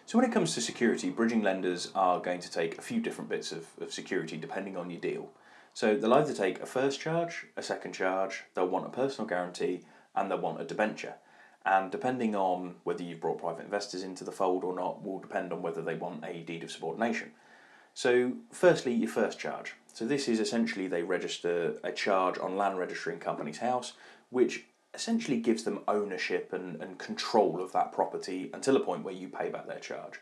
So when it comes to security, bridging lenders are going to take a few different bits of security depending on your deal. So they'll either take a first charge, a second charge, they'll want a personal guarantee, and they'll want a debenture. And depending on whether you've brought private investors into the fold or not will depend on whether they want a deed of subordination. So firstly, your first charge. So this is essentially they register a charge on Land Registry and Companies House, which essentially gives them ownership and control of that property until a point where you pay back their charge.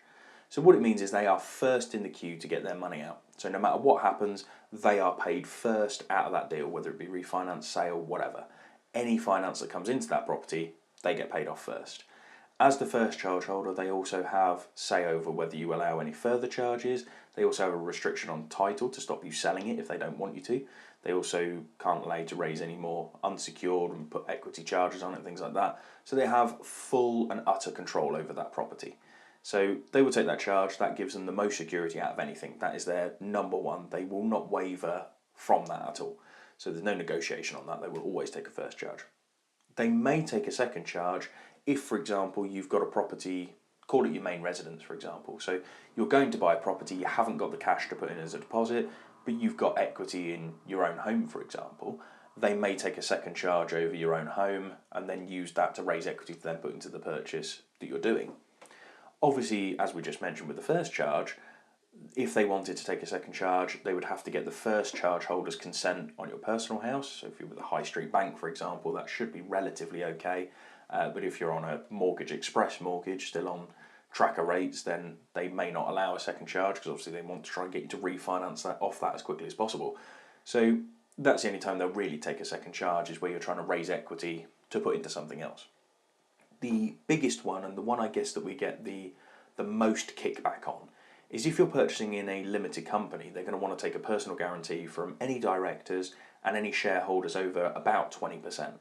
So what it means is they are first in the queue to get their money out. So no matter what happens, they are paid first out of that deal, whether it be refinance, sale, whatever. Any finance that comes into that property, they get paid off first. As the first charge holder, they also have say over whether you allow any further charges. They also have a restriction on title to stop you selling it if they don't want you to. They also can't allow you to raise any more unsecured and put equity charges on it, things like that. So they have full and utter control over that property. So they will take that charge. That gives them the most security out of anything. That is their number one. They will not waver from that at all. So there's no negotiation on that. They will always take a first charge. They may take a second charge if, for example, you've got a property, call it your main residence, for example. So you're going to buy a property, you haven't got the cash to put in as a deposit, but you've got equity in your own home, for example. They may take a second charge over your own home and then use that to raise equity to then put into the purchase that you're doing. Obviously, as we just mentioned with the first charge, if they wanted to take a second charge, they would have to get the first charge holder's consent on your personal house. So if you're with a high street bank, for example, that should be relatively okay. But if you're on a Mortgage Express mortgage, still on tracker rates, then they may not allow a second charge because obviously they want to try and get you to refinance that off that as quickly as possible. So that's the only time they'll really take a second charge, is where you're trying to raise equity to put into something else. The biggest one, and the one I guess that we get the most kickback on, is if you're purchasing in a limited company, they're going to want to take a personal guarantee from any directors and any shareholders over about 20%.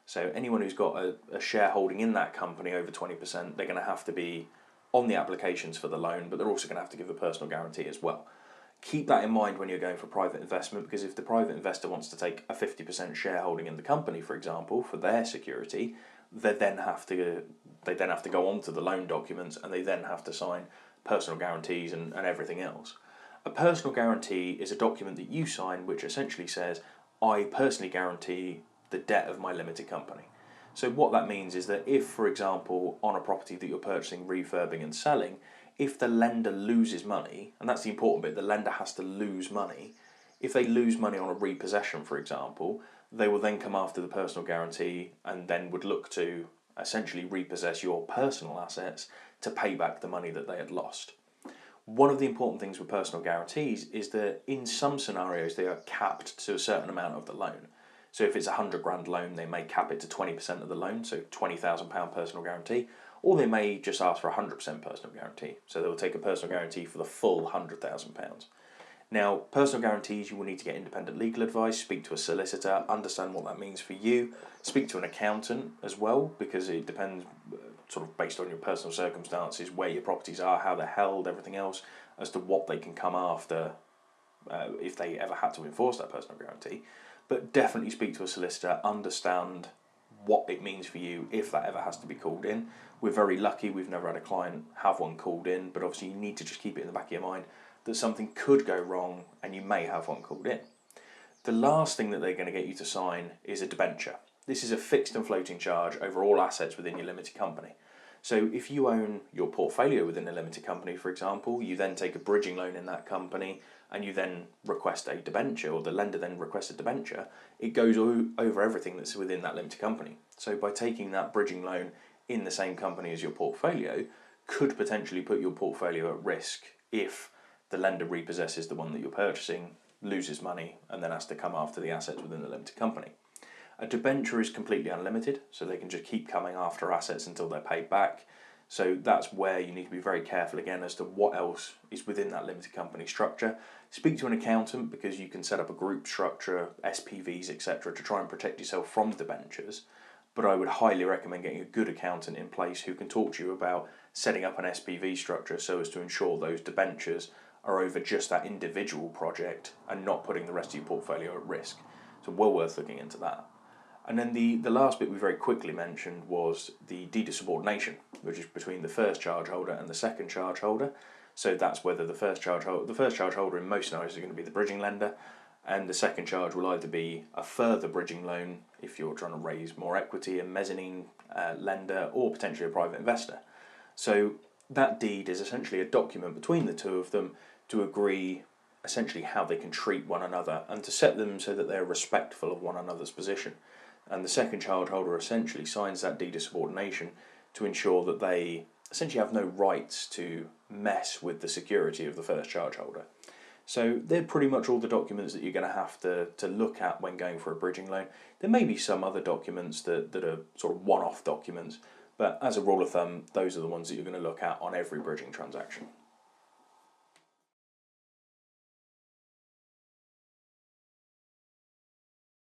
So anyone who's got a shareholding in that company over 20%, they're going to have to be on the applications for the loan, but they're also going to have to give a personal guarantee as well. Keep that in mind when you're going for private investment, because if the private investor wants to take a 50% shareholding in the company, for example, for their security, they then have to go onto the loan documents and they then have to sign personal guarantees and everything else. A personal guarantee is a document that you sign which essentially says, I personally guarantee the debt of my limited company. So what that means is that if, for example, on a property that you're purchasing, refurbing and selling, if the lender loses money, and that's the important bit, the lender has to lose money. If they lose money on a repossession, for example, they will then come after the personal guarantee and then would look to essentially repossess your personal assets to pay back the money that they had lost. One of the important things with personal guarantees is that in some scenarios they are capped to a certain amount of the loan. So if it's a £100,000 loan, they may cap it to 20% of the loan, so £20,000 personal guarantee, or they may just ask for 100% personal guarantee. So they'll take a personal guarantee for the full £100,000. Now, personal guarantees, you will need to get independent legal advice, speak to a solicitor, understand what that means for you, speak to an accountant as well, because it depends sort of based on your personal circumstances, where your properties are, how they're held, everything else, as to what they can come after if they ever had to enforce that personal guarantee. But definitely speak to a solicitor, understand what it means for you if that ever has to be called in. We're very lucky, we've never had a client have one called in, but obviously you need to just keep it in the back of your mind that something could go wrong and you may have one called in. The last thing that they're going to get you to sign is a debenture. This is a fixed and floating charge over all assets within your limited company. So if you own your portfolio within a limited company, for example, you then take a bridging loan in that company and you then request a debenture, or the lender then requests a debenture, it goes over everything that's within that limited company. So by taking that bridging loan in the same company as your portfolio could potentially put your portfolio at risk if the lender repossesses the one that you're purchasing, loses money, and then has to come after the assets within the limited company. A debenture is completely unlimited, so they can just keep coming after assets until they're paid back. So that's where you need to be very careful again as to what else is within that limited company structure. Speak to an accountant, because you can set up a group structure, SPVs, etc. to try and protect yourself from debentures. But I would highly recommend getting a good accountant in place who can talk to you about setting up an SPV structure so as to ensure those debentures are over just that individual project and not putting the rest of your portfolio at risk. So well worth looking into that. And then the last bit we very quickly mentioned was the deed of subordination. which is between the first charge holder and the second charge holder. So that's whether the first charge holder in most scenarios is going to be the bridging lender, and the second charge will either be a further bridging loan if you're trying to raise more equity, a mezzanine lender, or potentially a private investor. So that deed is essentially a document between the two of them to agree essentially how they can treat one another and to set them so that they're respectful of one another's position. And the second charge holder essentially signs that deed of subordination to ensure that they essentially have no rights to mess with the security of the first charge holder. So they're pretty much all the documents that you're going to have to look at when going for a bridging loan. There may be some other documents that are sort of one-off documents, but as a rule of thumb, those are the ones that you're going to look at on every bridging transaction.